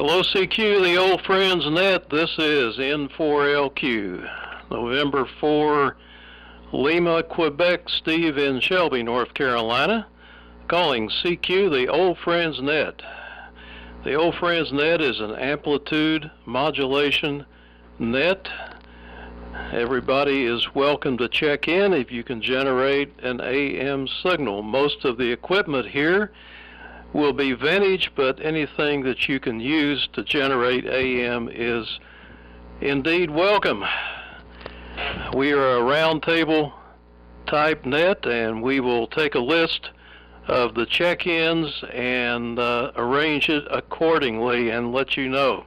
Hello CQ, the old friends net. This is N4LQ. November 4, Lima, Quebec, Steve in Shelby, North Carolina. Calling CQ the old friends net. The old friends net is an amplitude modulation net. Everybody is welcome to check in if you can generate an AM signal. Most of the equipment here will be vintage, but anything that you can use to generate AM is indeed welcome. We are a roundtable type net, and we will take a list of the check-ins and arrange it accordingly and let you know.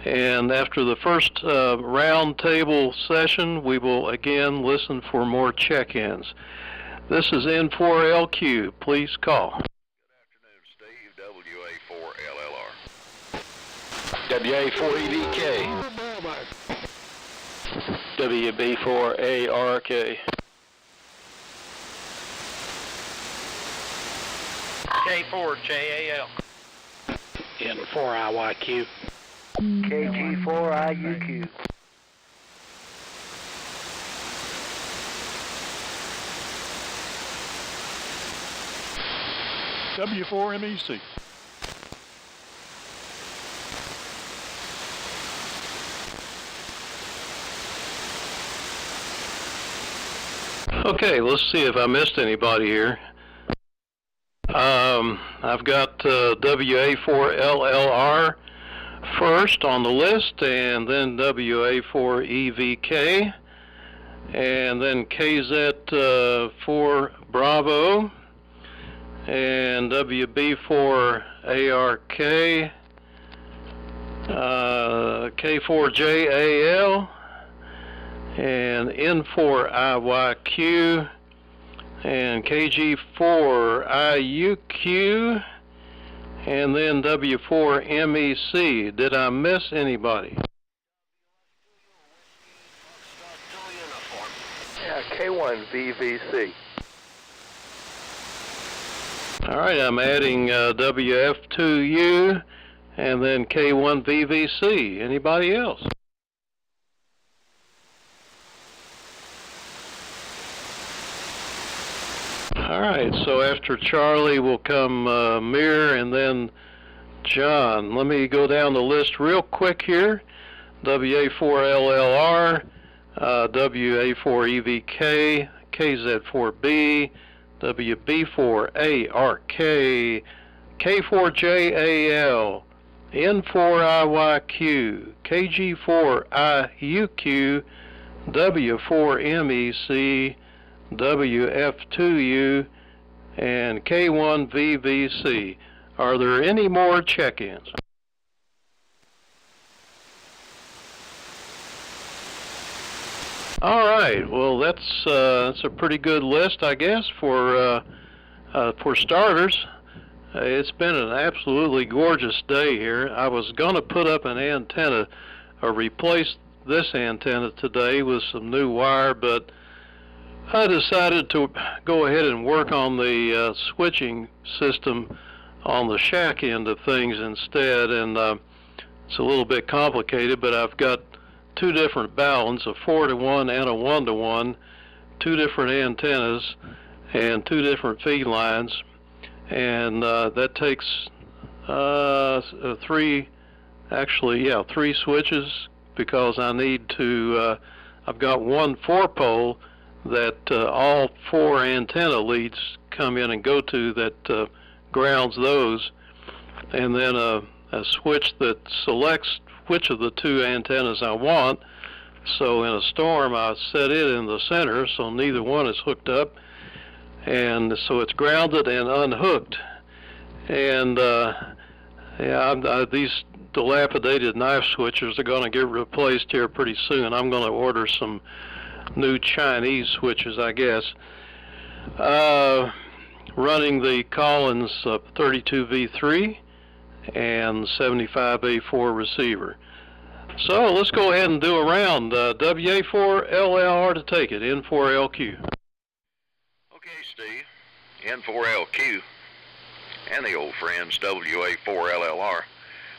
And after the first roundtable session, we will again listen for more check-ins. This is N4LQ. Please call. WA4EVK. WB4ARK. K4JAL. N4IYQ. KG4IUQ. W4MEC. Okay, let's see if I missed anybody here. I've got WA4LLR first on the list, and then WA4EVK, and then KZ4 Bravo, and WB4ARK, K4JAL, and N4IYQ, and KG4IUQ, and then W4MEC. Did I miss anybody? Yeah, K1VVC. All right, I'm adding WF2U and then K1VVC. Anybody else? All right, so after Charlie will come Mir and then John. Let me go down the list real quick here. WA4LLR, WA4EVK, KZ4B, WB4ARK, K4JAL, N4IYQ, KG4IUQ, W4MEC, WF2U, and K1VVC. Are there any more check-ins? All right. Well, that's a pretty good list, I guess, for starters. It's been an absolutely gorgeous day here. I was going to put up an antenna or replace this antenna today with some new wire, but I decided to go ahead and work on the switching system on the shack end of things instead, and it's a little bit complicated, but I've got two different balance, a 4-to-1 and a 1-to-1, two different antennas and two different feed lines, and that takes three switches, because I need to I've got one 4-pole that all 4 antenna leads come in and go to, that grounds those, and then a switch that selects which of the 2 antennas I want. So in a storm, I set it in the center so neither one is hooked up, and so it's grounded and unhooked. And these dilapidated knife switches are going to get replaced here pretty soon. I'm going to order some new Chinese switches, I guess. Running the Collins 32V3 and 75A4 receiver. So let's go ahead and do a round. WA4LLR to take it, N4LQ. Okay, Steve. N4LQ and the old friends WA4LLR.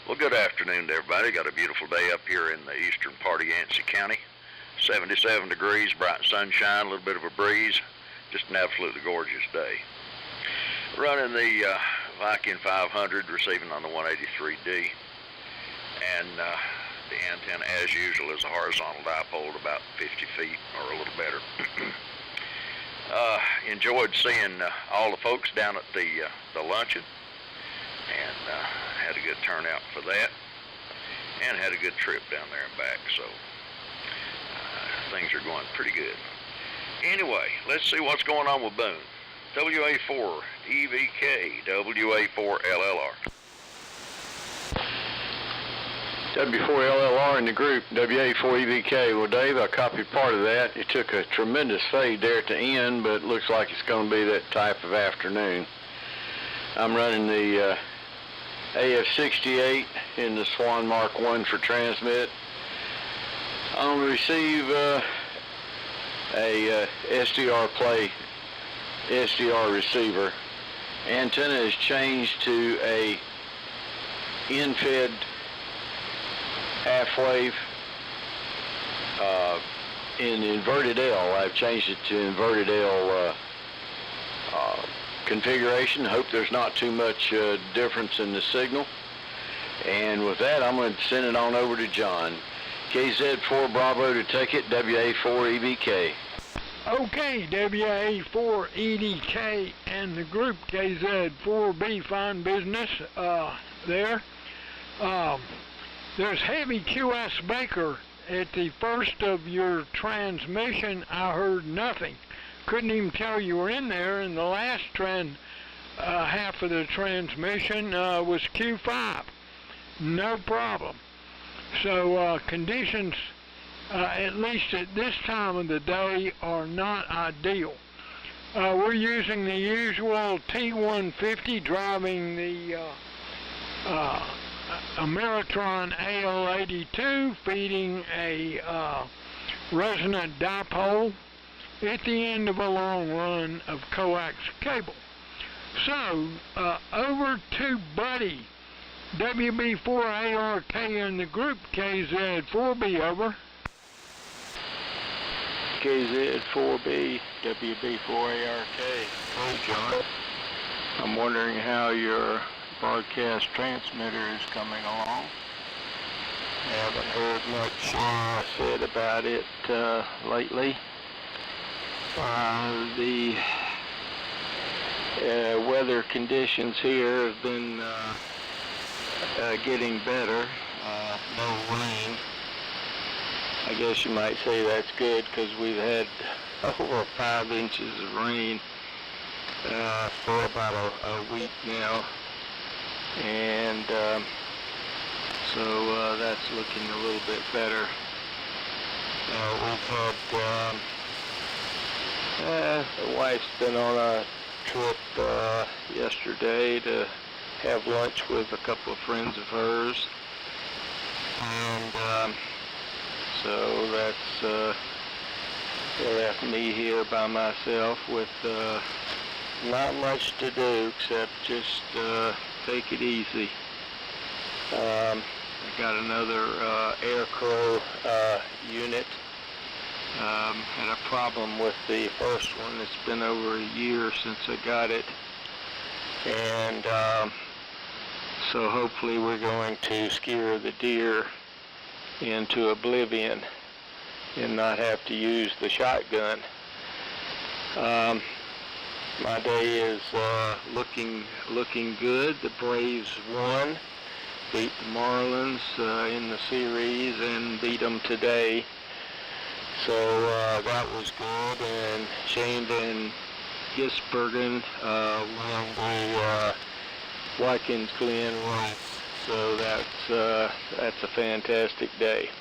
Well, good afternoon to everybody. Got a beautiful day up here in the eastern part of Yancey County. 77 degrees, bright sunshine, a little bit of a breeze. Just an absolutely gorgeous day. Running the Viking 500, receiving on the 183D. And the antenna, as usual, is a horizontal dipole at about 50 feet or a little better. Enjoyed seeing all the folks down at the luncheon, and had a good turnout for that, and had a good trip down there and back, so things are going pretty good. Anyway, let's see what's going on with Boone. WA4 EVK, WA4 LLR. W4LLR in the group, WA4EVK. Well, Dave, I copied part of that. It took a tremendous fade there at the end, but it looks like it's going to be that type of afternoon. I'm running the AF68 in the Swan Mark 1 for transmit. I'm going to receive a SDR receiver. Antenna is changed to a in-fed half wave in inverted L. I've changed it to inverted L configuration. Hope there's not too much difference in the signal. And with that, I'm going to send it on over to John. KZ4 Bravo to take it, WA4EVK. Okay, WA4EDK and the group KZ4B, fine business there. There's heavy QS Baker at the first of your transmission. I heard nothing. Couldn't even tell you were in there. And the last half of the transmission was Q5. No problem. So conditions, at least at this time of the day, are not ideal. We're using the usual T150, driving the Ameritron AL82, feeding a resonant dipole at the end of a long run of coax cable. So, over to Buddy, WB4ARK in the group, KZ4B, over. KZ4B, WB4ARK. Hey, John. I'm wondering how your broadcast transmitter is coming along. Haven't heard much said about it lately. The weather conditions here have been getting better. No rain. I guess you might say that's good because we've had over 5 inches of rain for about a week now. And so that's looking a little bit better. We've had, the wife's been on a trip yesterday to have lunch with a couple of friends of hers. And so that's left me here by myself with not much to do except just take it easy. I got another AirCrow unit. Had a problem with the first one. It's been over a year since I got it. And so hopefully we're going to scare the deer into oblivion and not have to use the shotgun. My day is looking good. The Braves won, beat the Marlins in the series and beat them today. So that was good. And Shane Van Gisbergen won the Watkins Glen race. So that's a fantastic day.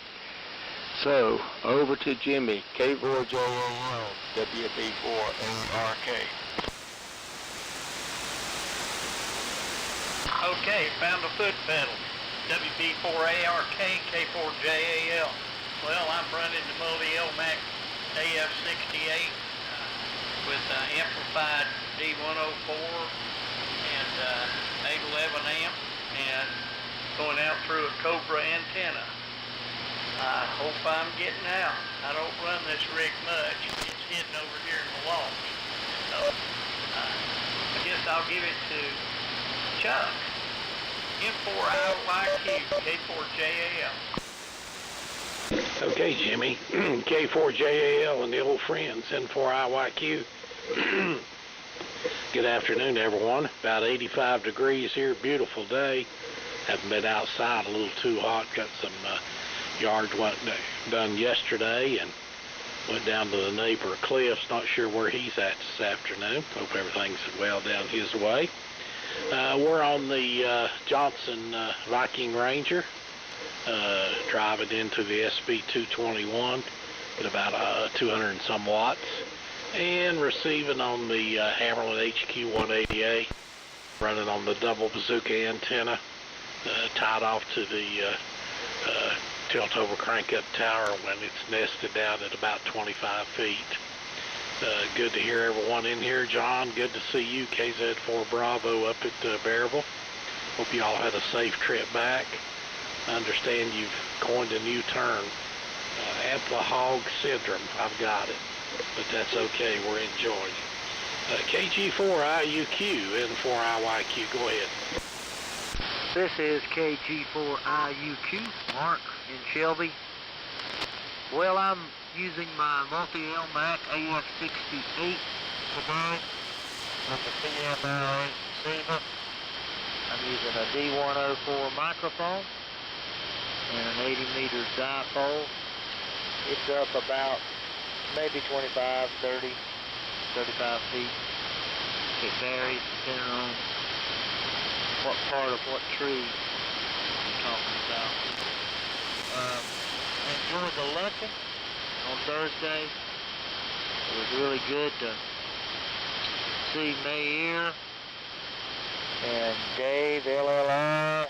So over to Jimmy, K4JAL, WB4ARK. Okay, found a foot pedal. WB4ARK, K4JAL. Well, I'm running the multi-LMAC AF68 with amplified D104 and 811 amp, and going out through a Cobra antenna. I hope I'm getting out. I don't run this rig much. It's hidden over here in the loft. So I guess I'll give it to Chuck. N4IYQ, K4JAL. Okay, Jimmy. K4JAL and the old friends, N4IYQ. Good afternoon, everyone. About 85 degrees here. Beautiful day. Haven't been outside, a little too hot. Got some yards done yesterday and went down to the neighbor Cliff's. Not sure where he's at this afternoon. Hope everything's well down his way. We're on the Johnson Viking Ranger, driving into the SB221 at about 200 and some watts, and receiving on the Hammerlin HQ188, running on the double bazooka antenna, tied off to the tilt-over crank-up tower when it's nested down at about 25 feet. Good to hear everyone in here. John, good to see you. KZ4 Bravo up at Bearville. Hope you all had a safe trip back. I understand you've coined a new term, Amplitude Syndrome. I've got it, but that's okay. We're enjoying it. KG4IUQ, N4IYQ, go ahead. This is KG4IUQ, Mark in Shelby. Well, I'm using my multi-LMAC AX-888 today with the CMRA receiver. I'm using a D104 microphone and an 80 meter dipole. It's up about maybe 25, 30, 35 feet. It varies depending on what part of what tree you're talking about. I enjoyed the luncheon on Thursday. It was really good to see Mayer and Dave, LLR,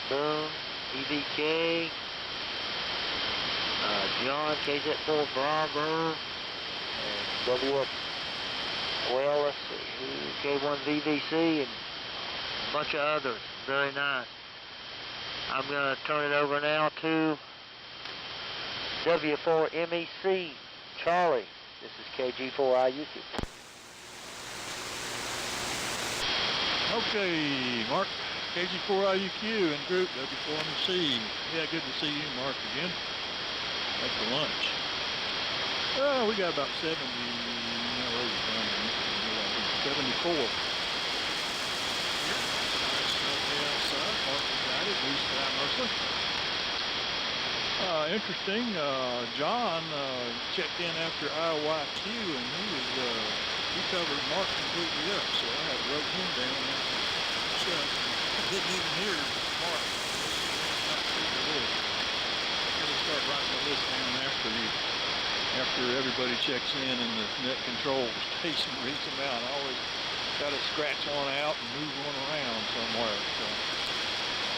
Boone, EVK, John, KZ4 Bravo, and WF Welles, K1 VVC, and a bunch of others. Very nice. I'm going to turn it over now to W4MEC, Charlie. This is KG4IUQ. Okay, Mark, KG4IUQ and group W4MEC. Yeah, good to see you, Mark, again. After lunch. We got about 74. Interesting. John checked in after IYQ, and he covered Mark completely up, so I had wrote him down. So I didn't even hear Mark. I'm gonna start writing the list down after everybody checks in and the net control station reads them out. I always try to scratch one out and move one around somewhere. So.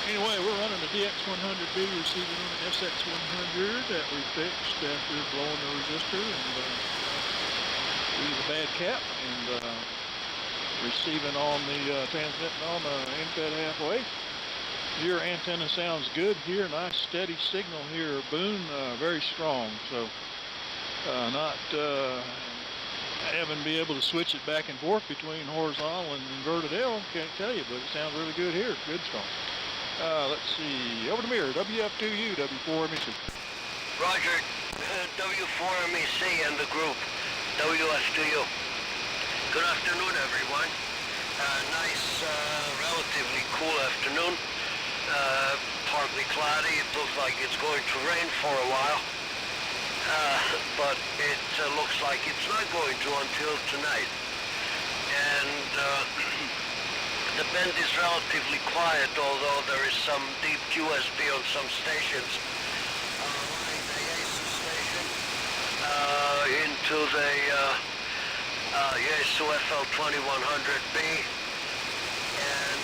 Anyway, we're running the DX100B receiving on an SX100 that we fixed after blowing the resistor and we use a bad cap and receiving on the transmitting on the infed halfway. Your antenna sounds good here. Nice steady signal here, Boone. Very strong. So not having to be able to switch it back and forth between horizontal and inverted L. Can't tell you, but it sounds really good here. Good strong. Let's see, over to Mirror, WF2U, W4MEC. Roger, W4MEC and the group, WS2U. Good afternoon, everyone. Nice, relatively cool afternoon. Partly cloudy. It looks like it's going to rain for a while. But it looks like it's not going to until tonight. And the bend is relatively quiet, although there is some deep QSB on some stations. Running the Yaesu station into the Yaesu FL2100B, and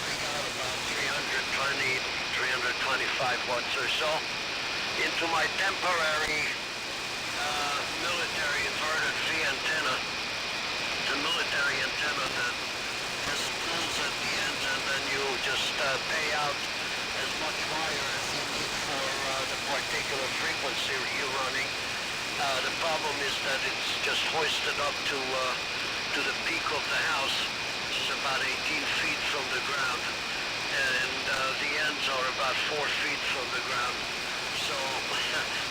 putting out about 320, 325 watts or so into my temporary military inverted V antenna, the military antenna that has pulls at the end, and then you just pay out as much wire as you need for the particular frequency you're running. The problem is that it's just hoisted up to the peak of the house, which is about 18 feet from the ground, and the ends are about 4 feet from the ground. So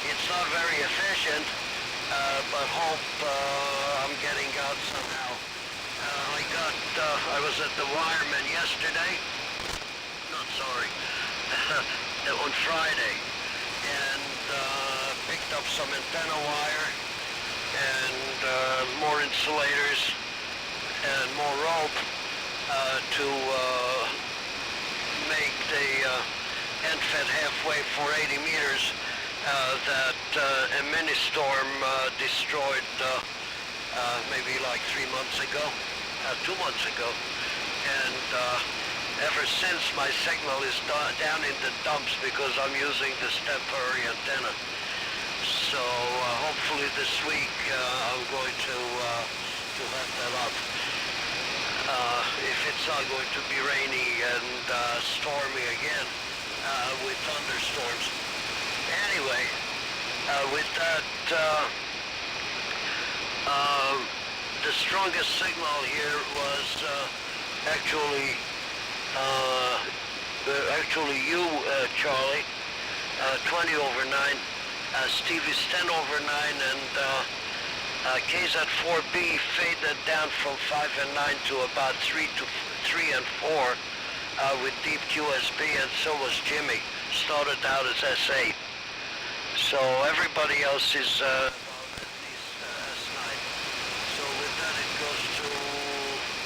it's not very efficient, but hope I'm getting out somehow. I was at the wireman yesterday, on Friday, and picked up some antenna wire and more insulators and more rope to make the end fed halfway for 80 meters that a mini storm destroyed maybe like 3 months ago, 2 months ago, and ever since my signal is down in the dumps because I'm using this temporary antenna. So hopefully this week I'm going to have that up. If it's not going to be rainy and stormy again with thunderstorms. Anyway, with that, the strongest signal here was actually you, Charlie, 20 over 9. Stevie's 10 over 9, and KZ4B faded down from 5 and 9 to about 3 and 4 with deep QSB, and so was Jimmy. Started out as S8. So everybody else is at least S9. So with that it goes to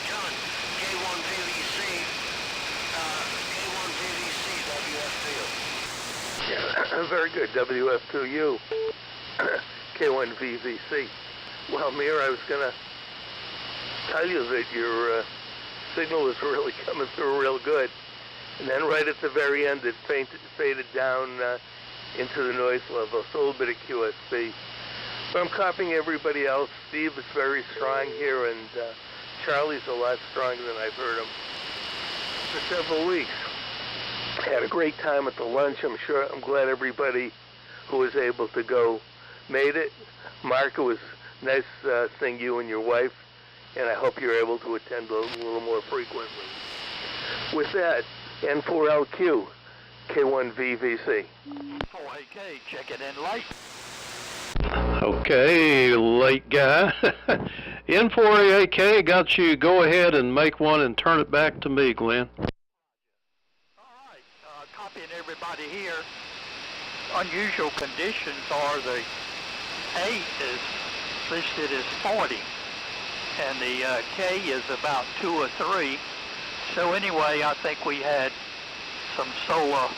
John, K1VVC, WFPU. Yeah, very good, WF2U, K1VVC. Well, Mir, I was going to tell you that your signal was really coming through real good. And then right at the very end, it faded down into the noise level, so a little bit of QSB. But I'm copying everybody else. Steve is very strong here, and Charlie's a lot stronger than I've heard him for several weeks. Had a great time at the lunch. I'm glad everybody who was able to go made it. Mark, it was nice seeing you and your wife, and I hope you're able to attend a little more frequently. With that, N4LQ, K1VVC. 4AK, check it in late. Okay, late guy. N4AK got you. Go ahead and make one and turn it back to me, Glenn. Copying everybody here. Unusual conditions are the A is listed as 40 and the K is about 2 or 3. So anyway, I think we had some solar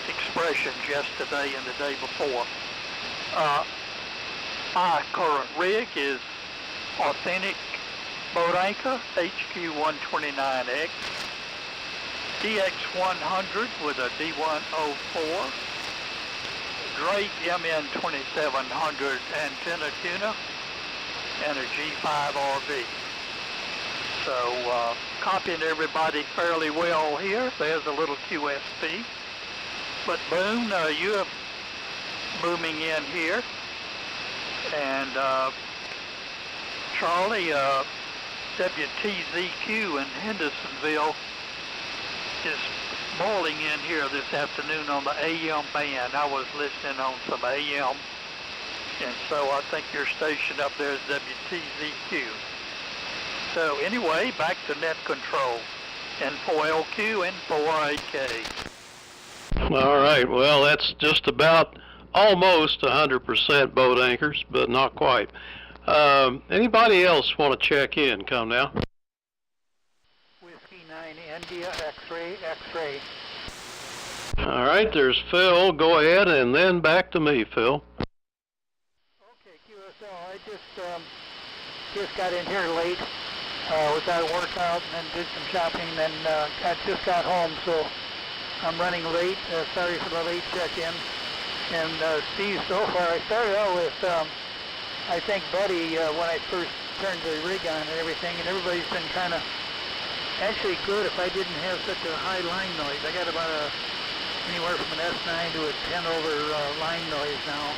expressions yesterday and the day before. My current rig is Authentic Boat Anchor HQ129X. DX100 with a D104, Drake MN2700 antenna tuner, and a G5RV. So copying everybody fairly well here. There's a little QSP. But Boone, you're booming in here. And Charlie, WTZQ in Hendersonville is boiling in here this afternoon on the AM band. I was listening on some AM, and so I think your station up there is WTZQ. So anyway, back to net control. N4LQ, N4AK. All right, well, that's just about almost 100% boat anchors, but not quite. Anybody else want to check in? Come now. Whiskey 9 India, X-ray, X-ray. All right, there's Phil. Go ahead, and then back to me, Phil. Okay, QSL, I just got in here late. Was at a workout and then did some shopping, and I just got home, so I'm running late. Sorry for the late check-in. And Steve, so far, I started out with, I think, Buddy, when I first turned the rig on and everything, and everybody's been kind of Actually good if I didn't have such a high line noise. I got about anywhere from an S9 to a 10 over line noise now,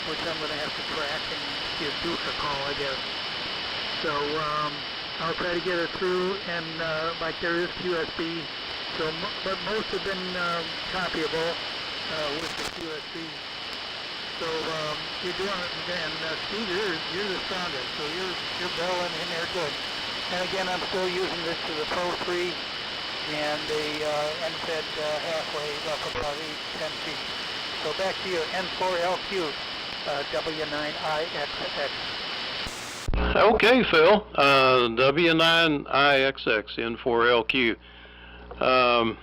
which I'm going to have to track and give Duke a call, I guess. So I'll try to get it through, and like there is QSB, so but most have been copyable with the QSB. So you're doing it, and Steve, you're the strongest, so you're barreling in there good. And again, I'm still using this to the Pro 3 and the NFED halfway up about 8-10 feet. So back to your N4LQ W9IXX. Okay, Phil. W9IXX N4LQ.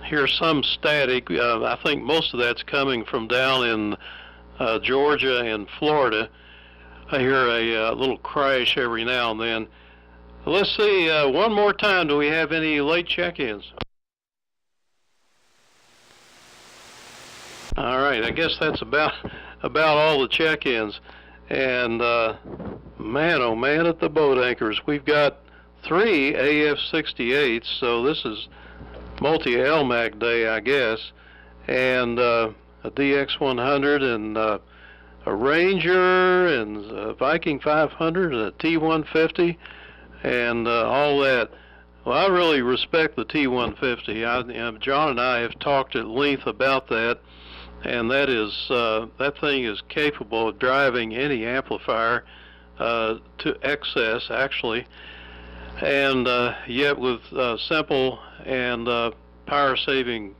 Here's some static. I think most of that's coming from down in Georgia and Florida. I hear a little crash every now and then. Let's see, one more time, do we have any late check-ins? All right, I guess that's about all the check-ins. And man, oh man, at the boat anchors, we've got 3 AF-68s, so this is multi-LMAC day, I guess, and a DX-100 and a Ranger and a Viking 500 and a T-150 and all that. Well, I really respect the T-150. John and I have talked at length about that, and that thing is capable of driving any amplifier to excess, actually, and yet with simple and power-saving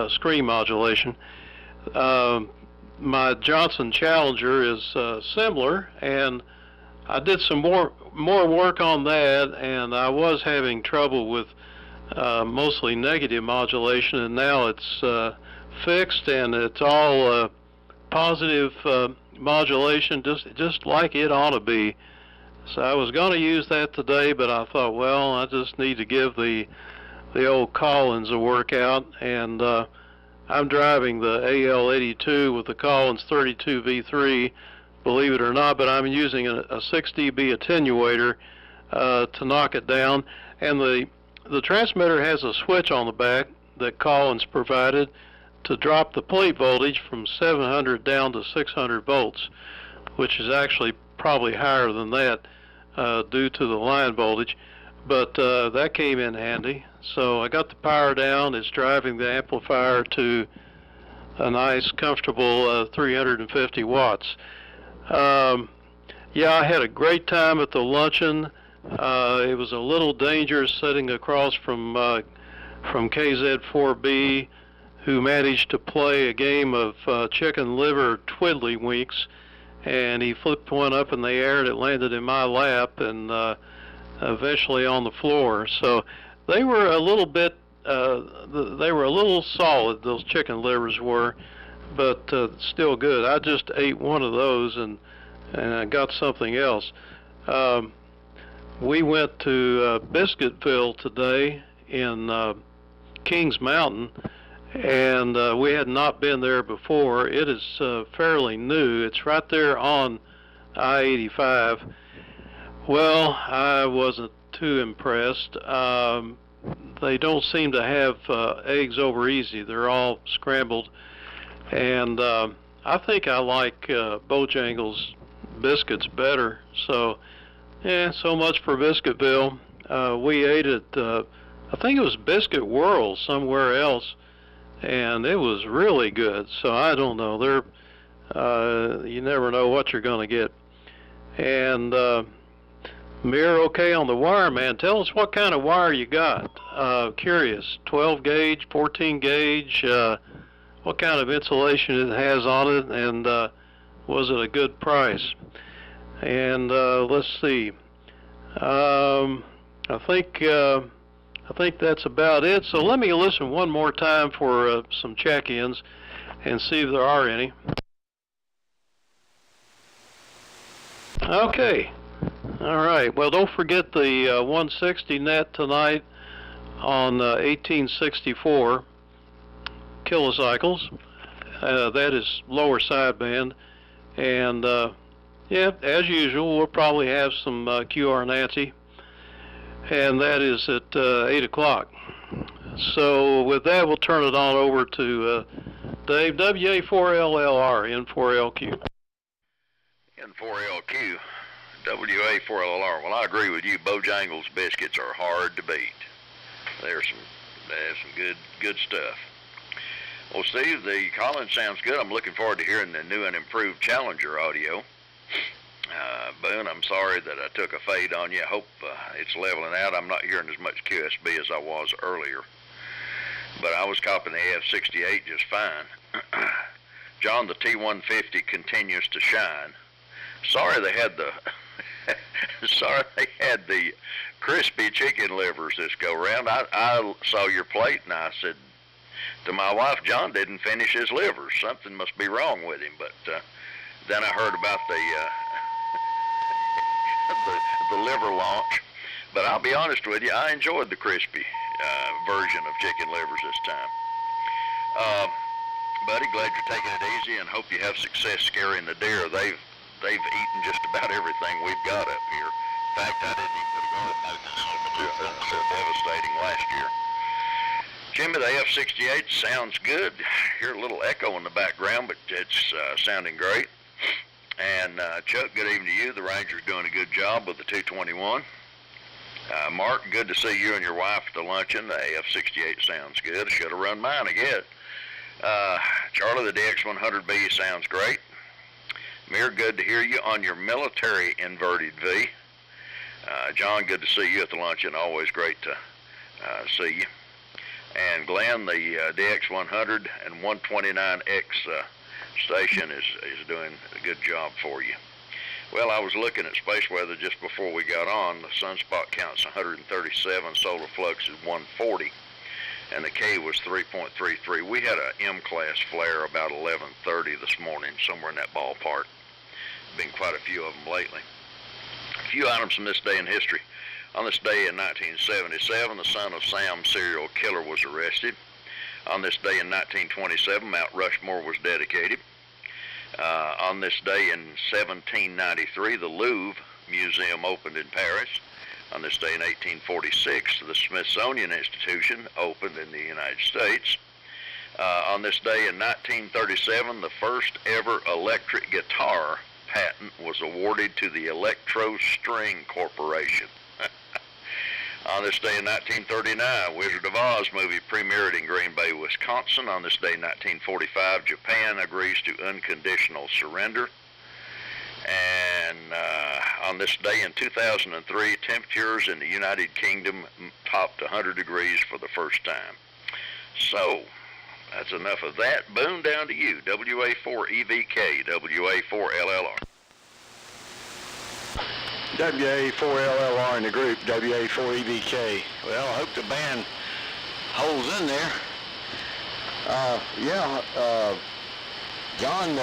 screen modulation. My Johnson Challenger is similar, and I did some more work on that, and I was having trouble with mostly negative modulation, and now it's fixed, and it's all positive modulation, just like it ought to be. So I was going to use that today, but I thought, well, I just need to give the old Collins a workout, and I'm driving the AL82 with the Collins 32V3, believe it or not, but I'm using a 6 dB attenuator to knock it down, and the transmitter has a switch on the back that Collins provided to drop the plate voltage from 700 down to 600 volts, which is actually probably higher than that due to the line voltage, but that came in handy. So I got the power down. It's driving the amplifier to a nice, comfortable 350 watts. Yeah, I had a great time at the luncheon. It was a little dangerous sitting across from KZ4B, who managed to play a game of chicken liver twiddlywinks, and he flipped one up in the air and it landed in my lap and eventually on the floor. So they were a little bit, they were a little solid, those chicken livers were, but still good. I just ate one of those and I got something else. We went to Biscuitville today in Kings Mountain, and we had not been there before. It is fairly new. It's right there on I-85. Well, I wasn't too impressed. They don't seem to have eggs over easy. They're all scrambled, and I think I like Bojangles biscuits better. So, yeah, so much for Biscuitville. We ate at, I think it was Biscuit World somewhere else, and it was really good. So I don't know. You never know what you're going to get. And Mir, okay on the wire, man. Tell us what kind of wire you got. Curious. 12 gauge, 14 gauge. What kind of insulation it has on it, and was it a good price? And let's see. I think that's about it. So let me listen one more time for some check-ins and see if there are any. Okay. All right. Well, don't forget the 160 net tonight on 1864 kilocycles. That is lower sideband. And, yeah, as usual, we'll probably have some QR Nancy. and that is at 8 o'clock. So with that, we'll turn it on over to Dave, WA4LLR, N4LQ. N4LQ, WA4LR. Well, I agree with you. Bojangles biscuits are hard to beat. There's some good stuff. Well, Steve, the calling sounds good. I'm looking forward to hearing the new and improved Challenger audio. Boone, I'm sorry that I took a fade on you. I hope it's leveling out. I'm not hearing as much QSB as I was earlier, but I was copying the AF68 just fine. John, the T150 continues to shine. Sorry they had the crispy chicken livers this go round. I saw your plate and I said to my wife, John didn't finish his livers. Something must be wrong with him. But then I heard about the liver launch. But I'll be honest with you, I enjoyed the crispy version of chicken livers this time. Buddy, glad you're taking it easy and hope you have success scaring the deer. They've eaten just about everything we've got up here. In fact, I didn't even put a garlic note on it. So devastating last year. Jimmy, the F68 sounds good. Hear a little echo in the background, but it's sounding great. And Chuck, good evening to you. The Ranger's doing a good job with the 221. Mark, good to see you and your wife at the luncheon. The AF68 sounds good. I should have run mine again. Charlie, the DX100B sounds great. Mir, good to hear you on your military inverted V. John, good to see you at the luncheon. Always great to see you. And Glenn, the DX100 and 129X station is doing a good job for you. Well, I was looking at space weather just before we got on. The sunspot count's 137, solar flux is 140, and the K was 3.33. We had a M-class flare about 11:30 this morning, somewhere in that ballpark. Been quite a few of them lately. A few items from this day in history. On this day in 1977, the son of Sam, serial killer, was arrested. On this day in 1927, Mount Rushmore was dedicated. On this day in 1793, the Louvre Museum opened in Paris. On this day in 1846, the Smithsonian Institution opened in the United States. On this day in 1937, the first ever electric guitar patent was awarded to the Electro String Corporation. On this day in 1939, Wizard of Oz movie premiered in Green Bay, Wisconsin. On this day in 1945, Japan agrees to unconditional surrender. And on this day in 2003, temperatures in the United Kingdom topped 100 degrees for the first time. So, that's enough of that. Boone, down to you. WA4EVK, WA4LLR. WA4LLR in the group, WA4EVK. Well, I hope the band holds in there. John,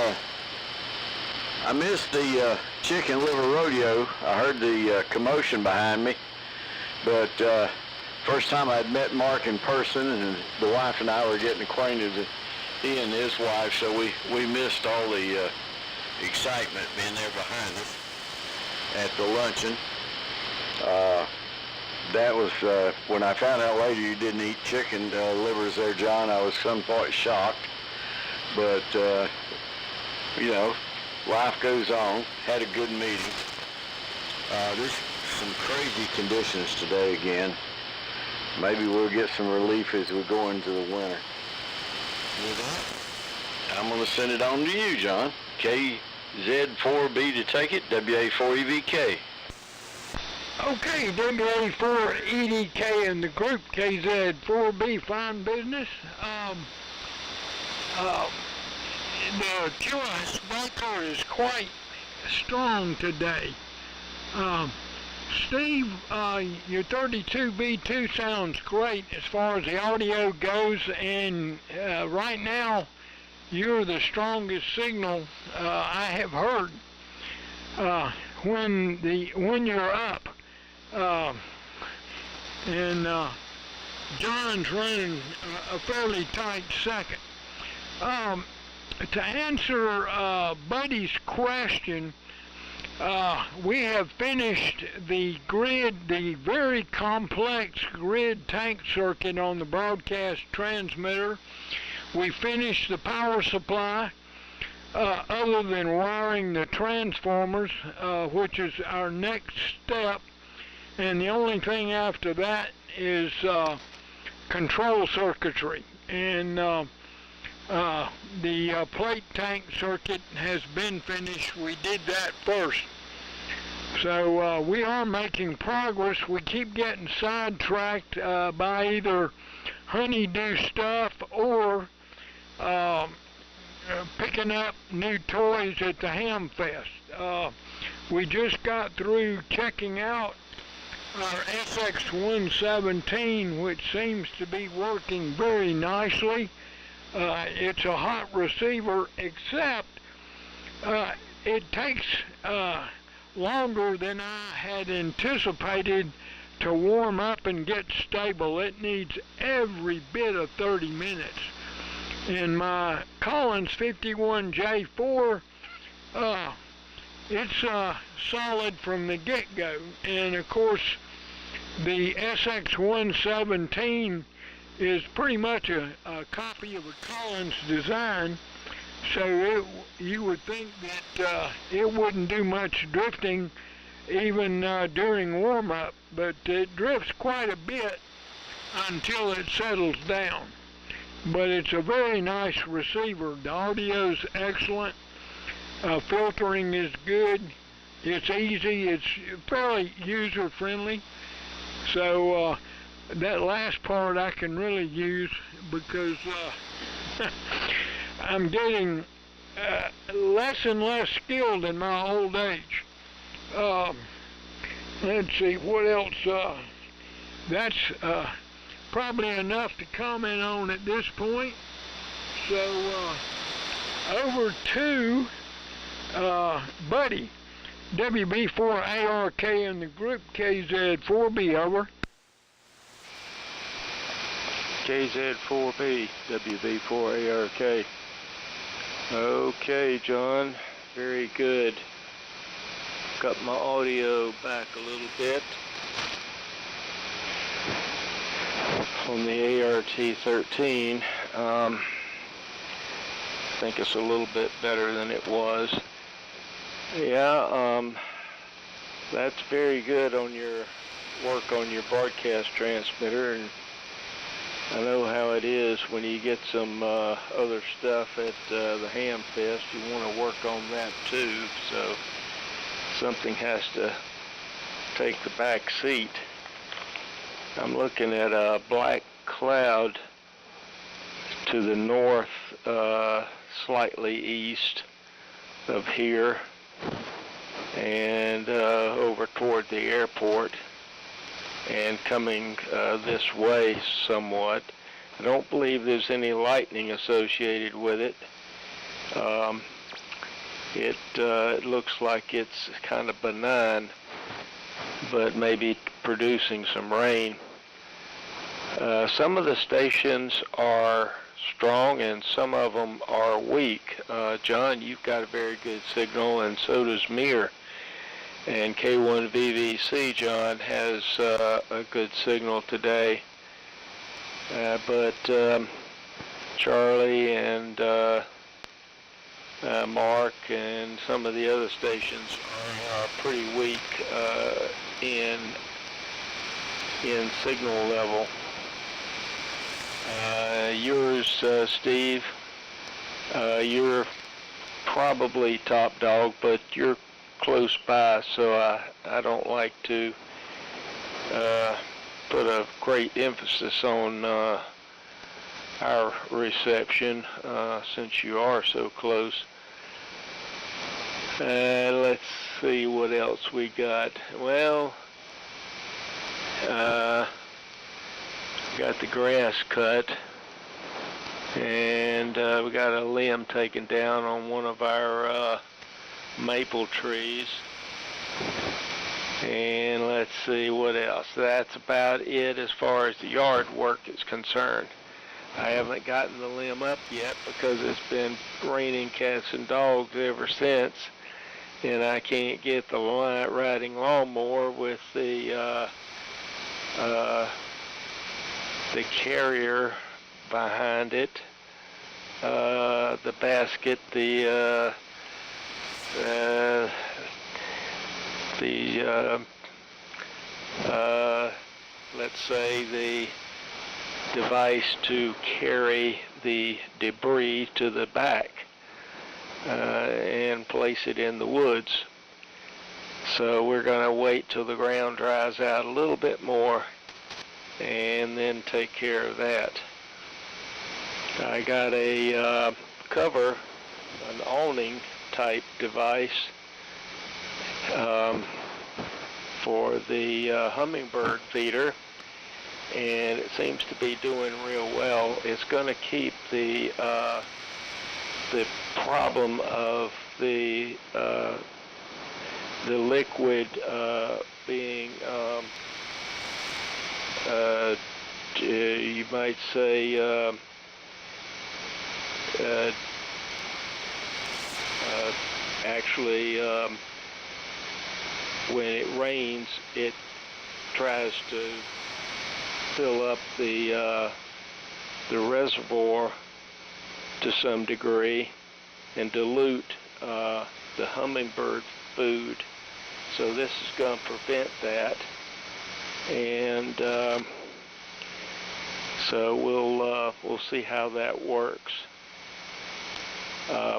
I missed the chicken liver rodeo. I heard the commotion behind me, but first time I'd met Mark in person, and the wife and I were getting acquainted with he and his wife, so we missed all the excitement being there behind us at the luncheon. That was when I found out later you didn't eat chicken livers there, John. I was somewhat shocked, but you know, life goes on. Had a good meeting. There's some crazy conditions today again. Maybe we'll get some relief as we go into the winter. With that, I'm going to send it on to you, John. KZ4B to take it, WA4EVK. Okay, WA4EDK in the group, KZ4B, fine business. The QS Baker is quite strong today. Steve, your 32B2 sounds great as far as the audio goes, and right now you're the strongest signal I have heard when you're up. And John's running a fairly tight second. To answer Buddy's question, we have finished the grid, the very complex grid tank circuit on the broadcast transmitter. We finished the power supply, other than wiring the transformers, which is our next step. And the only thing after that is control circuitry. And the plate tank circuit has been finished. We did that first. So we are making progress. We keep getting sidetracked by either honeydew stuff or picking up new toys at the Ham Fest. We just got through checking out our SX-117, which seems to be working very nicely. It's a hot receiver, except it takes longer than I had anticipated to warm up and get stable. It needs every bit of 30 minutes. In my Collins 51J4, it's solid from the get-go. And of course, the SX-117 is pretty much a copy of a Collins design, so you would think that it wouldn't do much drifting even during warm-up, but it drifts quite a bit until it settles down. But it's a very nice receiver. The audio's excellent. Filtering is good. It's easy. It's fairly user-friendly. So that last part I can really use because I'm getting less and less skilled in my old age. Let's see, what else? That's probably enough to comment on at this point. So over to Buddy, WB4ARK in the group, KZ4B, over. KZ4B, WB4ARK. Okay, John, very good. Got my audio back a little bit on the ART13. I think it's a little bit better than it was. Yeah, that's very good on your work on your broadcast transmitter, and I know how it is when you get some other stuff at the Ham Fest. You want to work on that too, so something has to take the back seat. I'm looking at a black cloud to the north, slightly east of here, and over toward the airport, and coming this way somewhat. I don't believe there's any lightning associated with it. It looks like it's kind of benign, but maybe producing some rain. Some of the stations are strong and some of them are weak. John, you've got a very good signal, and so does Mir. And K1VVC, John, has a good signal today. But Charlie and Mark and some of the other stations are pretty weak in signal level. Yours, Steve, you're probably top dog, but you're close by, so I don't like to put a great emphasis on our reception since you are so close. Let's see what else we got. Well, got the grass cut, and we got a limb taken down on one of our maple trees. And let's see what else. That's about it as far as the yard work is concerned. I haven't gotten the limb up yet because it's been raining cats and dogs ever since, and I can't get the riding lawnmower with the carrier behind it, the basket, let's say the device to carry the debris to the back and place it in the woods. So we're going to wait till the ground dries out a little bit more and then take care of that. I got a cover, an awning type device for the hummingbird feeder, and it seems to be doing real well. It's going to keep the problem of the liquid being you might say actually when it rains, it tries to fill up the reservoir to some degree and dilute the hummingbird food. So this is going to prevent that, and so we'll see how that works.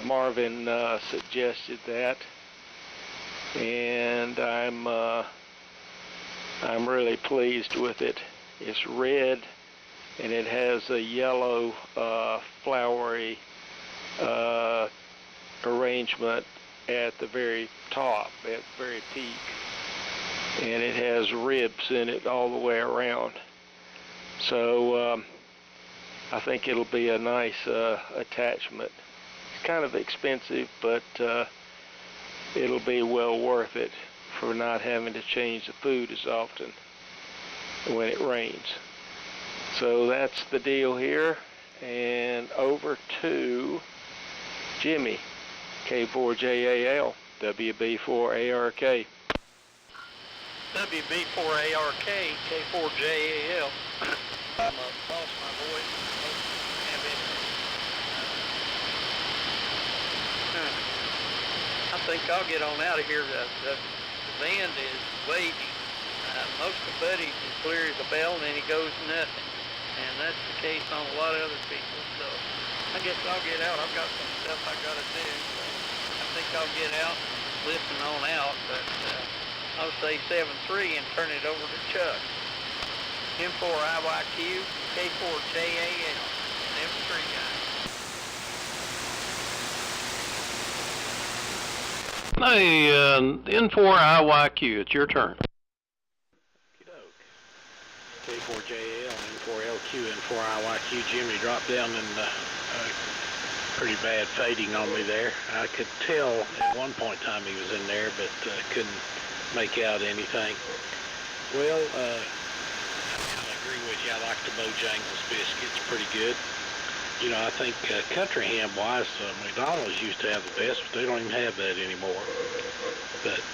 Marvin suggested that, and I'm really pleased with it. It's red, and it has a yellow flowery arrangement at the very top, at the very peak, and it has ribs in it all the way around. So I think it'll be a nice attachment. It's kind of expensive, but it'll be well worth it for not having to change the food as often when it rains. So that's the deal here, and over to Jimmy, K4JAL, WB4ARK. WB4ARK, K4JAL. I'm lost my voice. I think I'll get on out of here. The band is wavy. Most of the buddies is clear as a bell, and then he goes nothing. And that's the case on a lot of other people. So I guess I'll get out. I've got some stuff I got to do. So I think I'll get out and listen on out. But I'll say 7-3 and turn it over to Chuck. M4IYQ, K4JAL, and them three guys. Hey, N4IYQ, it's your turn. K4JAL, N4LQ, N4IYQ. Jimmy dropped down and pretty bad fading on me there. I could tell at one point in time he was in there, but couldn't make out anything. Well, I agree with you. I like the Bojangles biscuits, pretty good. You know, I think country ham-wise, McDonald's used to have the best, but they don't even have that anymore. But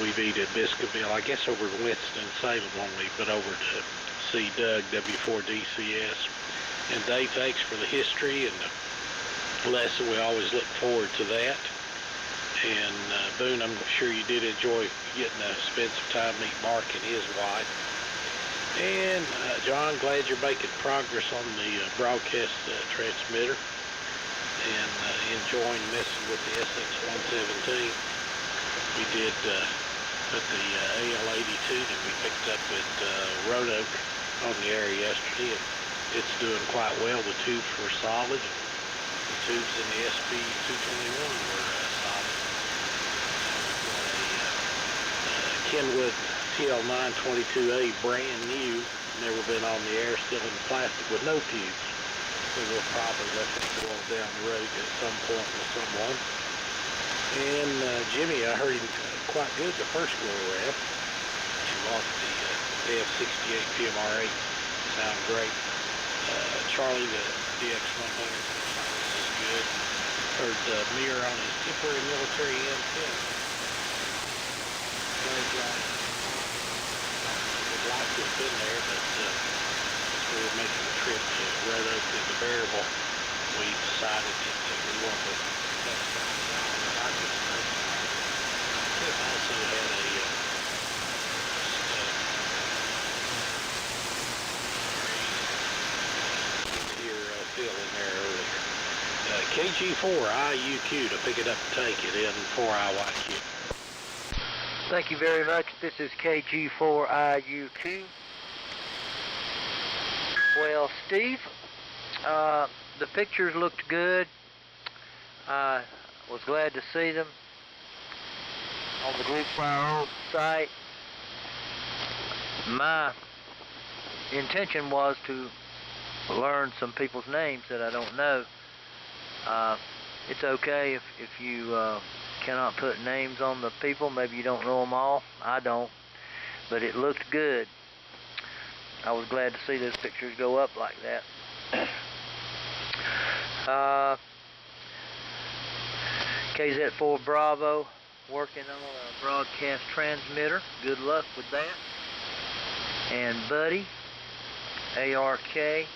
we've eaten at Biscuitville, I guess over to Winston-Salem only, but over to see Doug, W4DCS. And Dave, thanks for the history and the lesson. We always look forward to that. And Boone, I'm sure you did enjoy getting to spend some time meeting Mark and his wife. And John, glad you're making progress on the broadcast transmitter and enjoying messing with the SX-117. We did put the AL-82 that we picked up at Roanoke on the air yesterday, and it's doing quite well. The tubes were solid. The tubes in the SP-221 were solid. Kenwood TL922A, brand new, never been on the air, still in plastic with no tubes. So we'll probably let that go on down the road at some point with someone. And Jimmy, I heard him quite good the first go around. She lost the AF68 PMR8. Sound great. Charlie, the DX100 is good. or the mirror on his temporary military antenna. Would like to have been there, but we were making the trip to Red Oak in the Bearable. We decided that we wanted to have some participation. It also had a fill in there earlier. KG4 IUQ to pick it up and take it in 4IYQ. Thank you very much. This is KG4 IUQ. Well, Steve, the pictures looked good. I was glad to see them on the Group Fire site. My intention was to learn some people's names that I don't know. It's okay if you cannot put names on the people. Maybe you don't know them all. I don't. But it looked good. I was glad to see those pictures go up like that. KZ4 Bravo working on a broadcast transmitter. Good luck with that. And Buddy, ARK,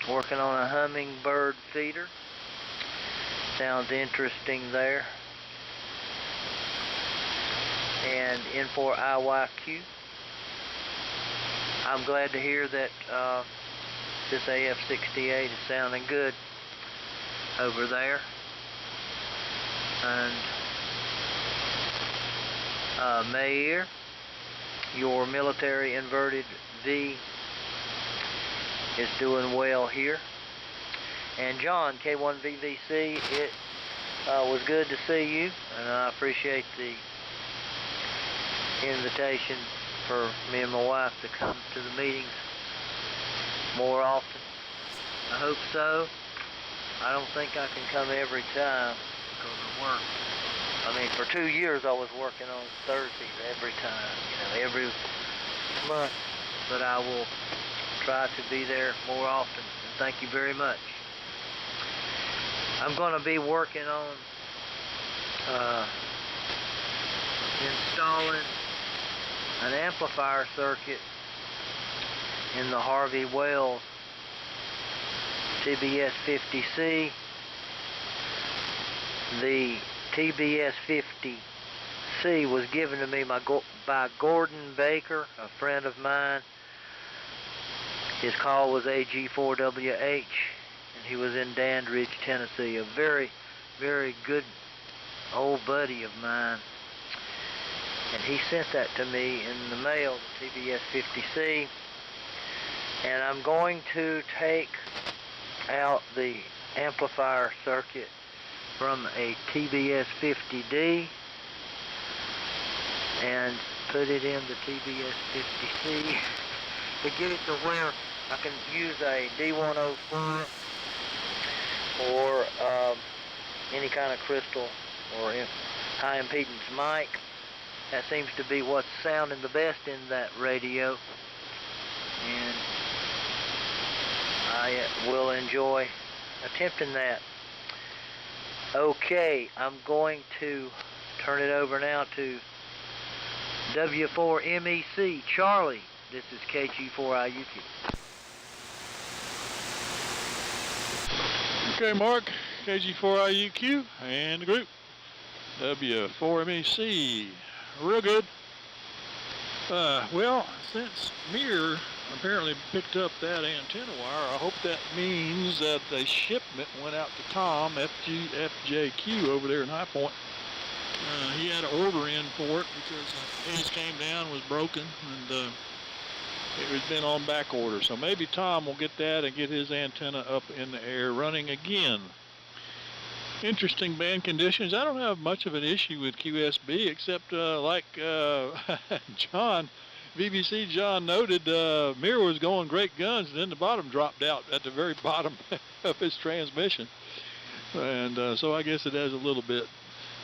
working on a hummingbird feeder. Sounds interesting there. And N4IYQ. I'm glad to hear that this AF68 is sounding good over there. And Mayer, your military inverted V is doing well here. And John, K1VVC, it was good to see you, and I appreciate the invitation for me and my wife to come to the meetings more often. I hope so. I don't think I can come every time because of work. I mean, for 2 years I was working on Thursdays every time, every month. But I will try to be there more often, and thank you very much. I'm going to be working on installing an amplifier circuit in the Harvey Wells TBS-50C. The TBS-50C was given to me by Gordon Baker, a friend of mine. His call was AG4WH, and he was in Dandridge, Tennessee. A very, very good old buddy of mine. And he sent that to me in the mail, the TBS-50C. And I'm going to take out the amplifier circuit from a TBS-50D and put it in the TBS-50C to get it to where I can use a D104 or any kind of crystal or high impedance mic. That seems to be what's sounding the best in that radio, and I will enjoy attempting that. Okay, I'm going to turn it over now to W4MEC Charlie. This is KG4IUQ. Okay, Mark, KG4IUQ and the group W4MEC. Real good. Well, since Mir apparently picked up that antenna wire, I hope that means that the shipment went out to Tom, FJQ over there in High Point. He had an order in for it because his came down, was broken, and it was been on back order. So maybe Tom will get that and get his antenna up in the air running again. Interesting band conditions. I don't have much of an issue with QSB, except like John, BBC John noted, Mir was going great guns, and then the bottom dropped out at the very bottom of his transmission. And so I guess it has a little bit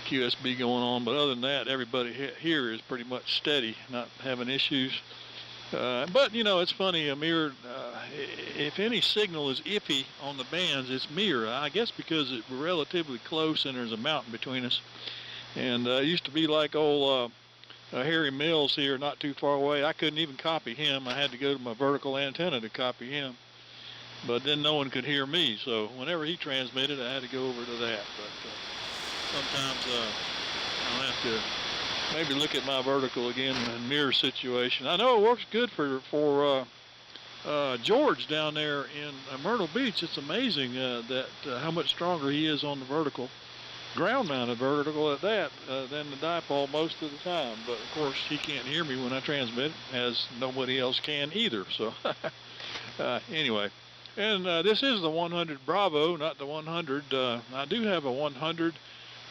QSB going on, but other than that, everybody here is pretty much steady, not having issues. But, it's funny, Mir if any signal is iffy on the bands, it's Mir. I guess because we're relatively close and there's a mountain between us. And it used to be like old Harry Mills here, not too far away. I couldn't even copy him. I had to go to my vertical antenna to copy him. But then no one could hear me, so whenever he transmitted, I had to go over to that. But sometimes I'll have to maybe look at my vertical again and mirror situation. I know it works good for George down there in Myrtle Beach. It's amazing that how much stronger he is on the vertical, ground-mounted vertical at that, than the dipole most of the time. But of course, he can't hear me when I transmit, as nobody else can either. So anyway. And this is the 100 Bravo, not the 100. I do have a 100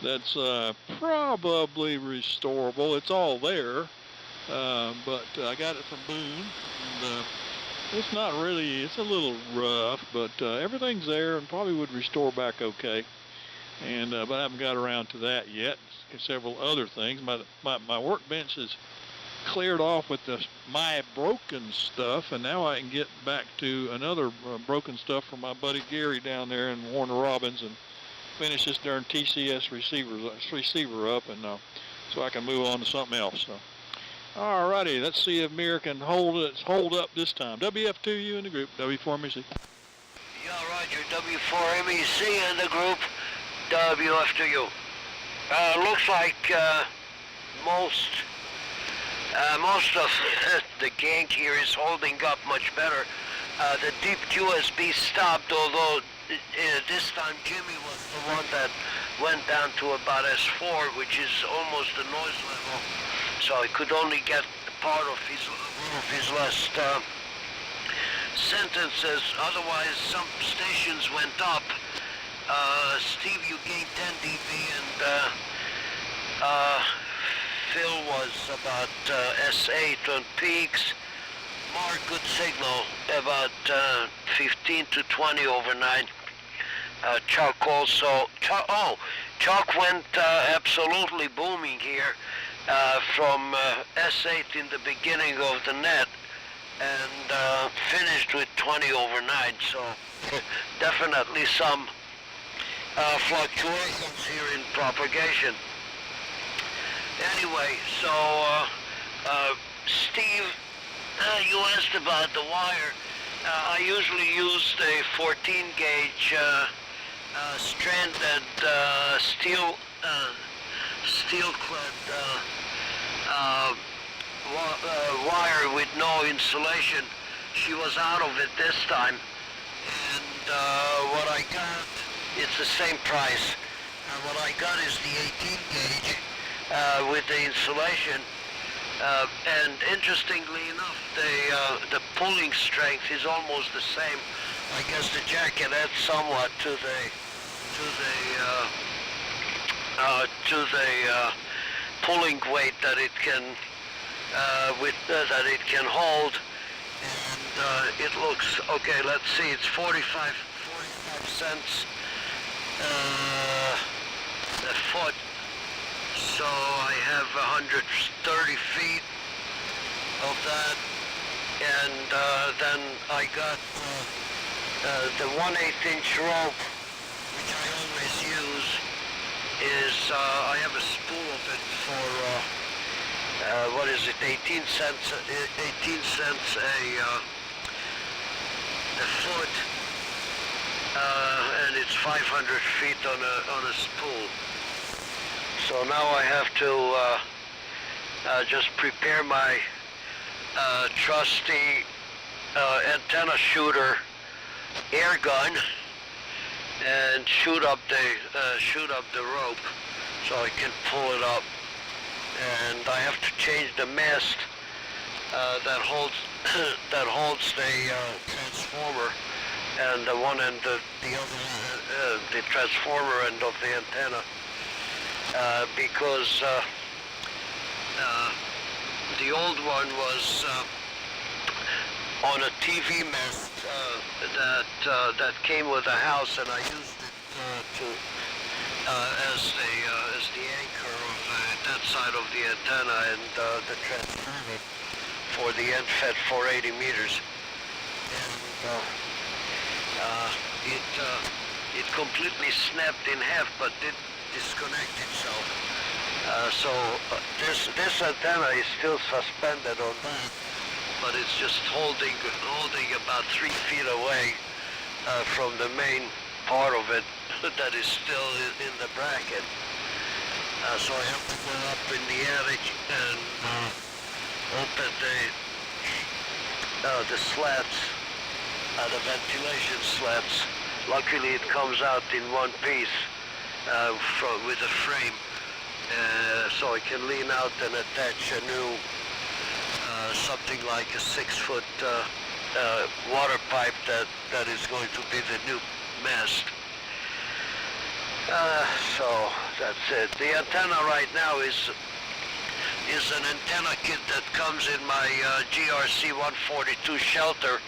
that's probably restorable. It's all there, but I got it from Boone. And, it's not really, it's a little rough, but everything's there and probably would restore back okay. And but I haven't got around to that yet. Several other things. My workbench is cleared off with my broken stuff, and now I can get back to another broken stuff from my buddy Gary down there in Warner Robins and finish this darn TCS receiver up, and so I can move on to something else. So, alrighty, let's see if Mir can hold up this time. WF2U in the group, W4MEC. Yeah, Roger, W4MEC in the group, WF2U. Looks like most of the gang here is holding up much better. The deep USB stopped, although this time Jimmy was the one that went down to about S4, which is almost the noise level. So he could only get part of his last sentences. Otherwise, some stations went up. Steve, you gained 10 dB, and Phil was about S8 on peaks. Mark, good signal, about 15 to 20 over 9. Chuck also, Chuck went absolutely booming here from S8 in the beginning of the net and finished with 20 over 9, so definitely some fluctuations here in propagation. Anyway, so Steve, you asked about the wire. I usually use the 14 gauge stranded steel clad wire with no insulation. She was out of it this time, and what I got, it's the same price. What I got is the 18 gauge with the insulation. And interestingly enough, the pulling strength is almost the same. I guess the jacket adds somewhat to the pulling weight that it can hold. And it looks okay. Let's see. It's 45 cents a foot. So I have 130 feet of that, and then I got the 1/8 inch rope, which I always use. Is I have a spool of it for what is it? 18 cents. 18 cents a foot, and it's 500 feet on a spool. So now I have to just prepare my trusty antenna shooter air gun and shoot up the rope so I can pull it up. And I have to change the mast that holds the transformer, and the one end of the other the transformer end of the antenna. Because the old one was on a TV mast that came with the house, and I used it as the anchor of that side of the antenna, and the transformer for the end fed 480 meters. and it completely snapped in half, but did disconnect itself. This antenna is still suspended on that, but it's just holding about 3 feet away from the main part of it that is still in the bracket. So I have to go up in the attic and open the slats, the ventilation slats. Luckily it comes out in one piece with a frame, so I can lean out and attach a new, something like a 6-foot water pipe that is going to be the new mast. So that's it. The antenna right now is an antenna kit that comes in my GRC 142 shelter,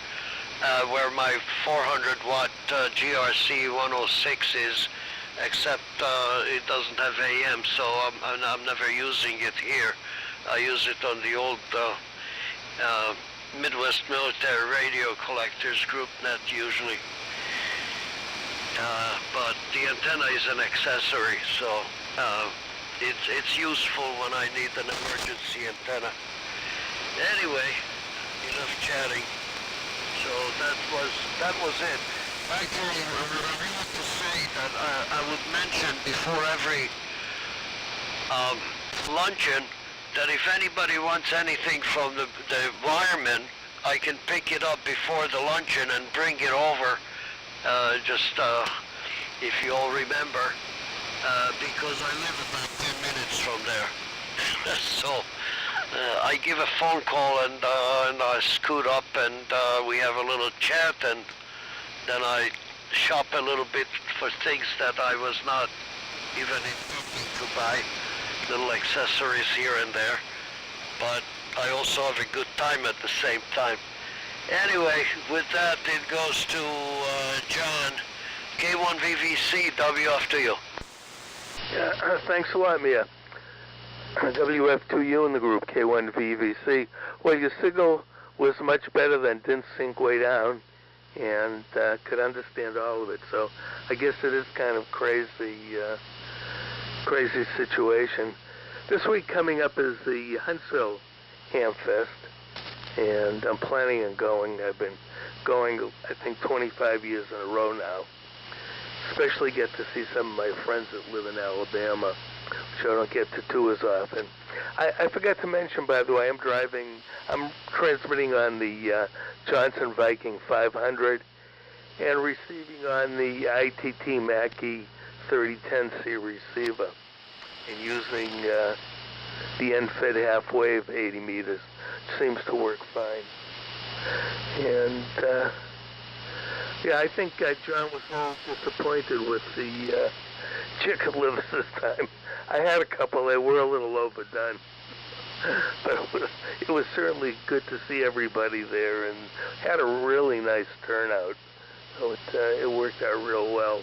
where my 400 watt GRC 106 is, except it doesn't have AM, so I'm never using it here. I use it on the old Midwest Military Radio Collectors Group net usually. But the antenna is an accessory, so it's useful when I need an emergency antenna. Anyway, enough chatting. So that was it. Actually, I wanted to say that I would mention before every luncheon that if anybody wants anything from the wireman, I can pick it up before the luncheon and bring it over. If you all remember, because I live about 10 minutes from there. So I give a phone call and I scoot up and we have a little chat, and then I shop a little bit for things that I was not even intending to buy, little accessories here and there, but I also have a good time at the same time. Anyway, with that, it goes to John, K1VVC, WF to you. Yeah, thanks a lot, Mia. WF2U in the group, K1VVC. Well, your signal was much better than didn't sync way down, and could understand all of it. So I guess it is kind of crazy situation. This week coming up is the Huntsville Hamfest, and I'm planning on going. I've been going, I think, 25 years in a row now. Especially get to see some of my friends that live in Alabama, which I don't get to do as often. I forgot to mention, by the way, I'm transmitting on the Johnson Viking 500 and receiving on the ITT Mackie 3010C receiver and using the end-fed half-wave 80 meters. It seems to work fine. And yeah, I think John was a little disappointed with the chicken livers this time. I had a couple. They were a little overdone. But it was certainly good to see everybody there and had a really nice turnout. So it worked out real well.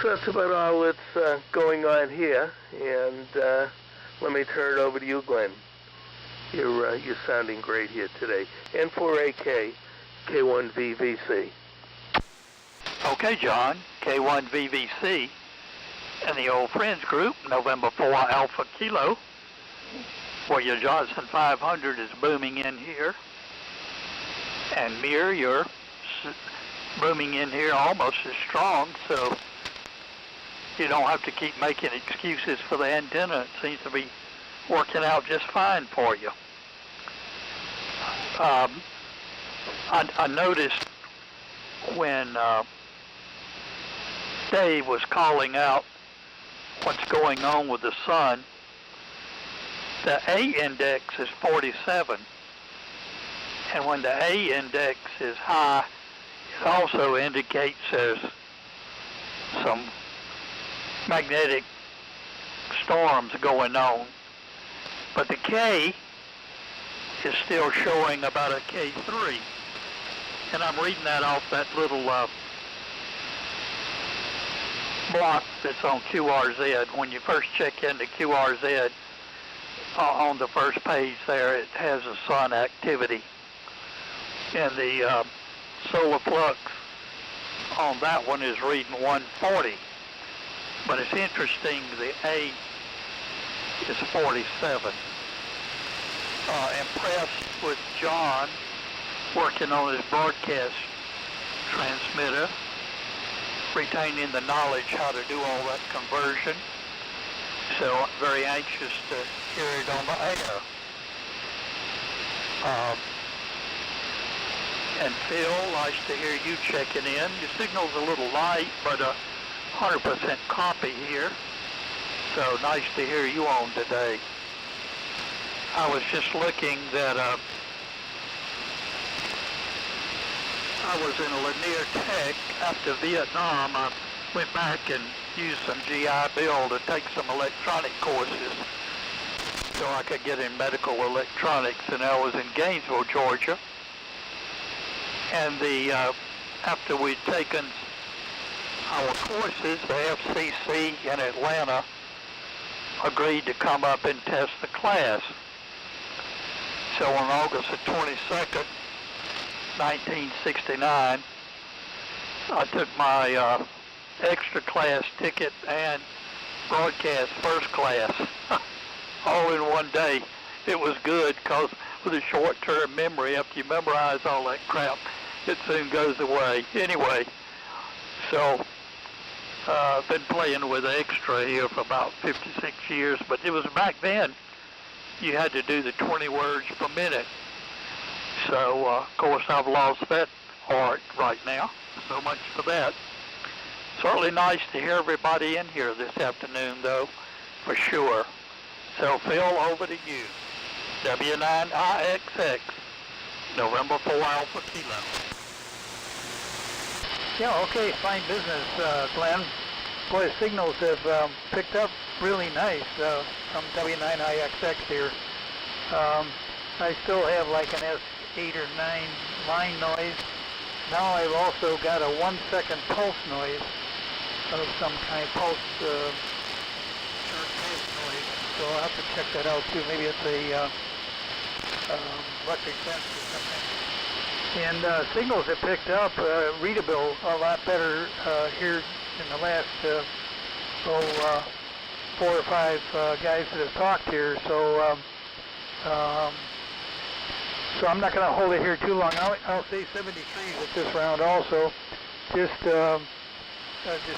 So that's about all that's going on here. And let me turn it over to you, Glenn. You're sounding great here today. N4AK, K1VVC. Okay, John, K1VVC and the Old Friends Group, November 4 Alpha Kilo, where your Johnson 500 is booming in here. And Mir, you're booming in here almost as strong, so you don't have to keep making excuses for the antenna. It seems to be working out just fine for you. I noticed when Dave was calling out what's going on with the sun, the A index is 47. And when the A index is high, it also indicates there's some magnetic storms going on. But the K is still showing about a K3. And I'm reading that off that little block that's on QRZ. When you first check into QRZ, on the first page there, it has a sun activity. and the solar flux on that one is reading 140. But it's interesting, the A is 47. Impressed with John working on his broadcast transmitter, retaining the knowledge how to do all that conversion. So I'm very anxious to hear it on the air. And Phil, nice to hear you checking in. Your signal's a little light, but 100% copy here. So nice to hear you on today. I was just looking that I was in Lanier Tech after Vietnam. I went back and used some GI Bill to take some electronic courses so I could get in medical electronics, and I was in Gainesville, Georgia. And after we'd taken our courses, the FCC in Atlanta agreed to come up and test the class. So on August the 22nd, 1969, I took my extra class ticket and broadcast first class all in one day. It was good because with a short-term memory, after you memorize all that crap, it soon goes away. Anyway, so I've been playing with extra here for about 56 years, but it was back then you had to do the 20 words per minute. So, of course, I've lost that art right now. So much for that. Certainly nice to hear everybody in here this afternoon, though, for sure. So, Phil, over to you. W9IXX, November 4 Alpha Kilo. Yeah, okay, fine business, Glenn. Boy, the signals have picked up really nice from W9IXX here. I still have like an S8 or 9 line noise. Now I've also got a 1 second pulse noise of some kind, pulse noise. So I'll have to check that out too. Maybe it's a electric fence or something. And signals have picked up readable a lot better here in the last 4 or 5 guys that have talked here. So so I'm not going to hold it here too long. I'll say 73 with this round also, just to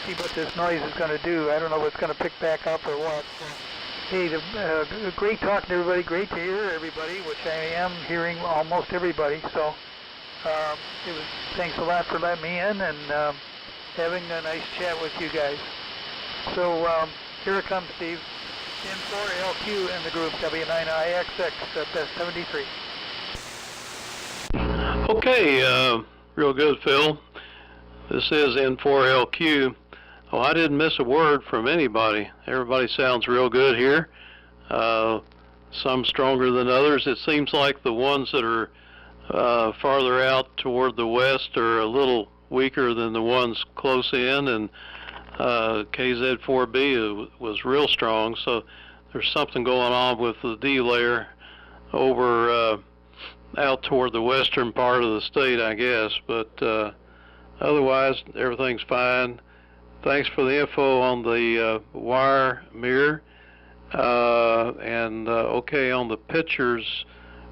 see what this noise is going to do. I don't know if it's going to pick back up or what. Hey, great talking to everybody. Great to hear everybody, which I am hearing almost everybody. So thanks a lot for letting me in and having a nice chat with you guys. So here it comes, Steve. N4LQ in the group W9IXX, best 73. Okay, real good, Phil. This is N4LQ. Oh, I didn't miss a word from anybody. Everybody sounds real good here. Some stronger than others. It seems like the ones that are farther out toward the west are a little weaker than the ones close in, and KZ4B was real strong, so there's something going on with the D layer over out toward the western part of the state, I guess, but otherwise everything's fine. Thanks for the info on the wire mirror, and okay on the pictures.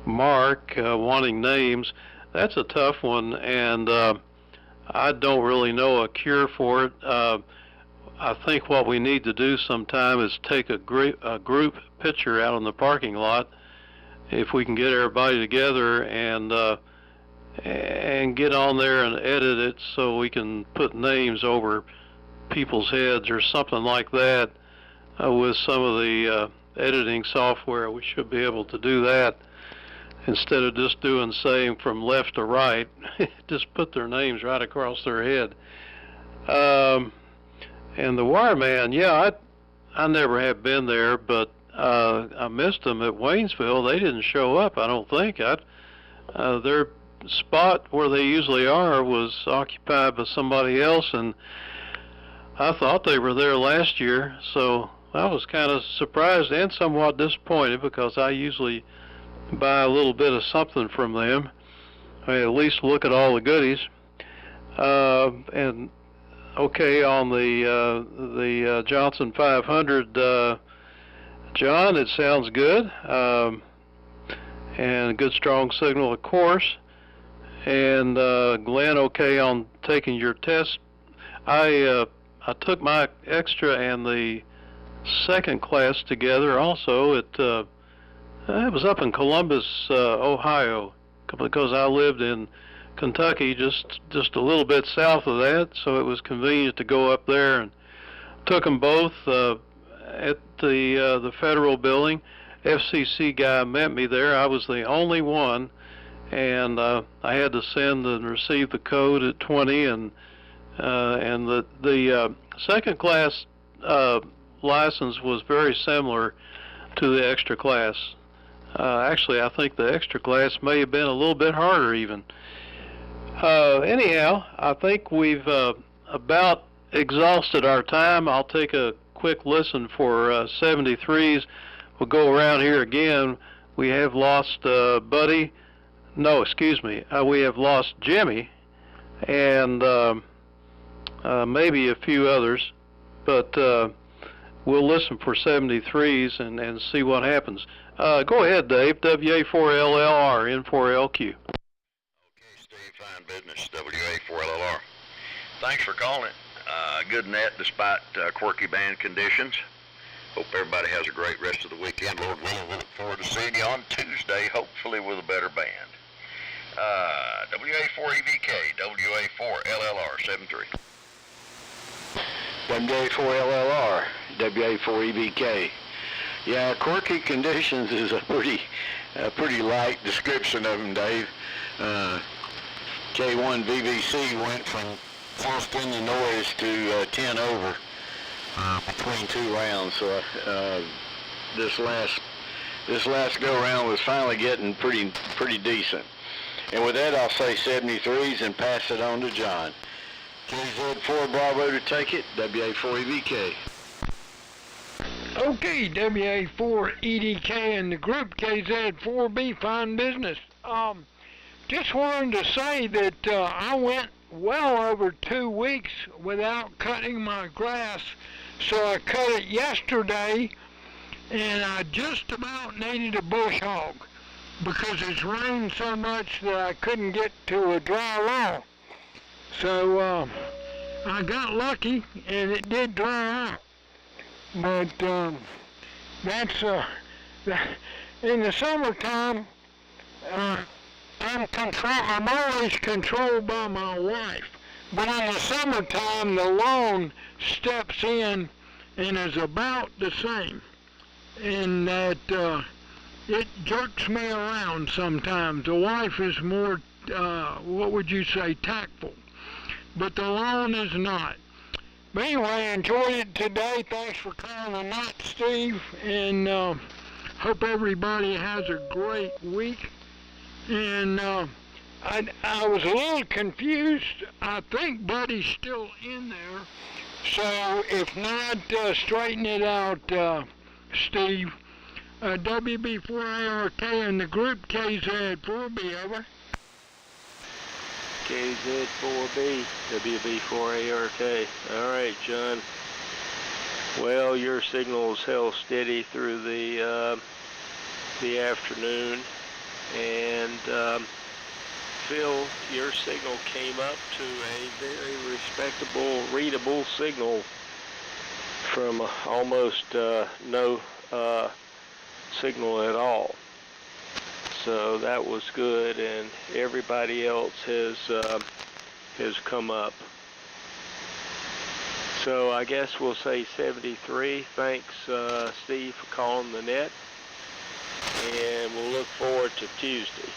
Mark wanting names, that's a tough one, and I don't really know a cure for it. I think what we need to do sometime is take a group picture out in the parking lot, if we can get everybody together and get on there and edit it so we can put names over people's heads or something like that. With some of the editing software, we should be able to do that instead of just doing saying from left to right. Just put their names right across their head. And the wireman, yeah, I never have been there, but I missed them at Waynesville. They didn't show up, I don't think. Their spot where they usually are was occupied by somebody else, and I thought they were there last year, so I was kind of surprised and somewhat disappointed because I usually buy a little bit of something from them. at least look at all the goodies. And okay, on the Johnson 500, John, it sounds good, and a good strong signal, of course. And Glenn, okay, on taking your test. I took my extra and the second class together. Also, it was up in Columbus, Ohio, because I lived in Kentucky, just a little bit south of that, so it was convenient to go up there, and took them both at the federal building. FCC guy met me there. I was the only one, and I had to send and receive the code at 20, and the second class license was very similar to the extra class. Actually, I think the extra class may have been a little bit harder even. Anyhow, I think we've about exhausted our time. I'll take a quick listen for 73s. We'll go around here again. We have lost Buddy. No, excuse me. We have lost Jimmy and maybe a few others. But we'll listen for 73s and see what happens. Go ahead, Dave. WA4LLR, N4LQ. Fine business, WA4LLR. Thanks for calling. Good net despite quirky band conditions. Hope everybody has a great rest of the weekend. Lord willing, we look forward to seeing you on Tuesday, hopefully with a better band. WA4EVK, WA4LLR 73. WA4LLR, WA4EVK. Yeah, quirky conditions is a pretty light description of them, Dave. K1 VVC went from first in the noise to 10 over between two rounds. So this last go round was finally getting pretty decent. And with that, I'll say 73s and pass it on to John. KZ4 Bravo to take it. WA4EVK. Okay, WA4EDK and the group KZ4B, fine business. Just wanted to say that I went well over 2 weeks without cutting my grass, so I cut it yesterday, and I just about needed a bush hog because it's rained so much that I couldn't get to a dry lawn. So I got lucky, and it did dry out. But that's in the summertime. I'm always controlled by my wife, but in the summertime the lawn steps in and is about the same, in that it jerks me around sometimes. The wife is more, what would you say, tactful, but the lawn is not. But anyway, enjoyed it today. Thanks for calling the night, Steve, and hope everybody has a great week. And I was a little confused. I think Buddy's still in there. So if not, straighten it out, Steve. WB4ARK and the group KZ4B, over. KZ4B, WB4ARK. All right, John. Well, your signals held steady through the afternoon. And Phil, your signal came up to a very respectable, readable signal from almost no signal at all. So that was good, and everybody else has come up. So I guess we'll say 73. Thanks, Steve, for calling the net. And we'll look forward to Tuesday.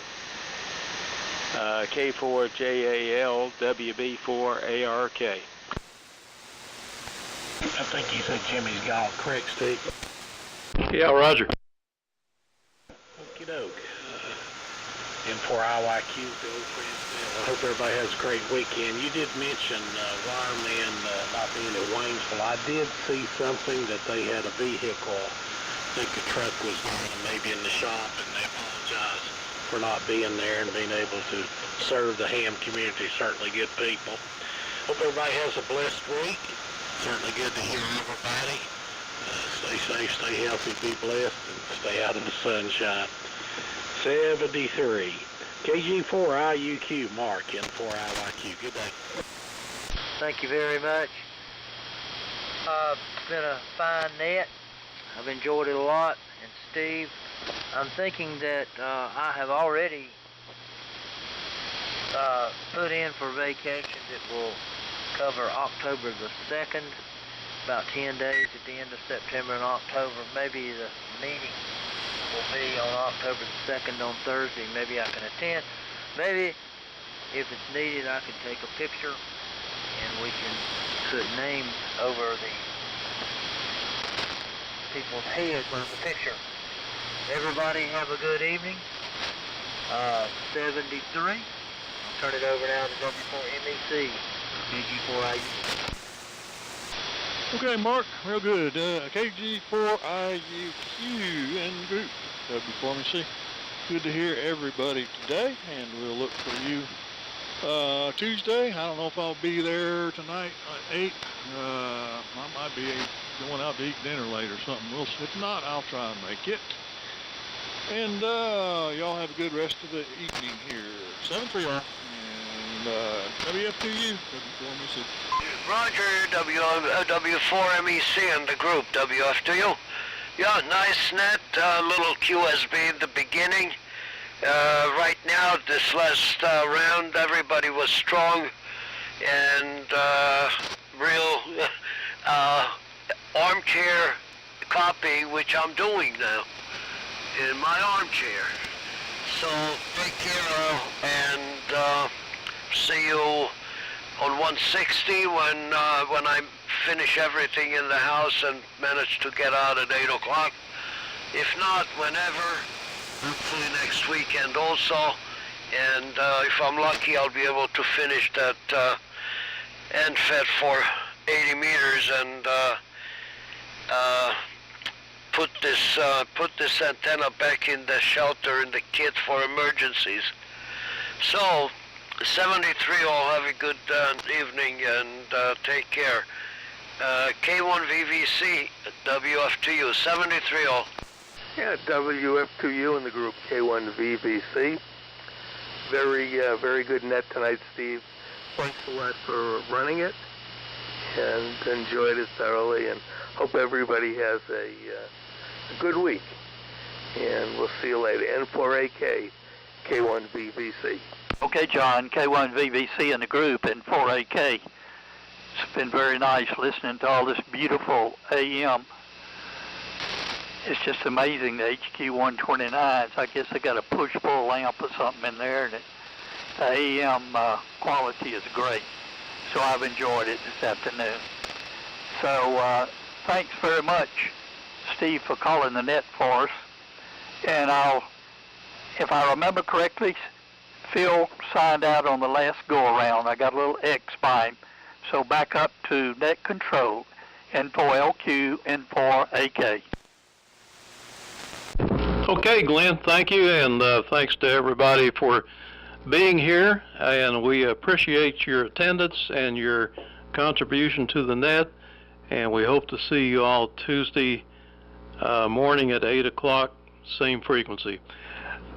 K4JAL, WB4ARK. I think you said Jimmy's gone. Correct, Steve? Yeah, Roger. Okie doke. M4IYQ, the old friends. I hope everybody has a great weekend. You did mention wireman not being at Waynesville. I did see something that they had a vehicle. I think the truck was maybe in the shop, and they apologize for not being there and being able to serve the ham community. Certainly good people. Hope everybody has a blessed week. Certainly good to hear everybody. Stay safe, stay healthy, be blessed, and stay out in the sunshine. 73. KG4IUQ, Mark, N4IYQ. Good day. Thank you very much. It's been a fine net. I've enjoyed it a lot. And Steve, I'm thinking that I have already put in for vacation that will cover October the 2nd, about 10 days at the end of September and October. Maybe the meeting will be on October the 2nd on Thursday. Maybe I can attend. Maybe, if it's needed, I can take a picture and we can put names over the people's heads on the picture. Everybody have a good evening. 73. I'll turn it over now to W4MEC, KG4IU. Okay, Mark, real good. KG4IUQ and group, W4MEC. Good to hear everybody today, and we'll look for you Tuesday. I don't know if I'll be there tonight at 8. I might be going out to eat dinner late or something. If not, I'll try and make it. And y'all have a good rest of the evening here. 7-3. And WF2U, W4MEC. Roger, W4MEC and the group, WF2U. Yeah, nice net, little QSB in the beginning. Right now, this last round, everybody was strong and real armchair copy, which I'm doing now in my armchair. So take care and see you on 160 when I finish everything in the house and manage to get out at 8 o'clock. If not, whenever, hopefully next weekend also. And if I'm lucky, I'll be able to finish that end fed for 80 meters and put this antenna back in the shelter in the kit for emergencies. So 73, all have a good evening and take care. K1VVC, WF2U, 73 all. Yeah, WF2U in the group, K1VVC. Very good net tonight, Steve. Thanks a lot for running it, and enjoyed it thoroughly, and hope everybody has a good week. And we'll see you later. N4AK, K1VVC. Okay, John, K1VVC in the group, and 4AK. It's been very nice listening to all this beautiful AM. It's just amazing, the HQ129s. I guess they got a push-pull lamp or something in there, and the AM quality is great. So I've enjoyed it this afternoon. So thanks very much, Steve, for calling the net for us. And if I remember correctly, Phil signed out on the last go-around. I got a little X by him. So back up to net control, N4LQ, N4AK. Okay, Glenn, thank you, and thanks to everybody for being here, and we appreciate your attendance and your contribution to the net, and we hope to see you all Tuesday morning at 8 o'clock, same frequency.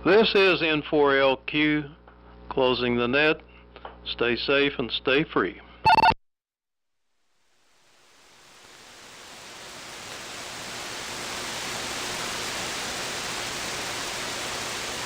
This is N4LQ, closing the net. Stay safe and stay free.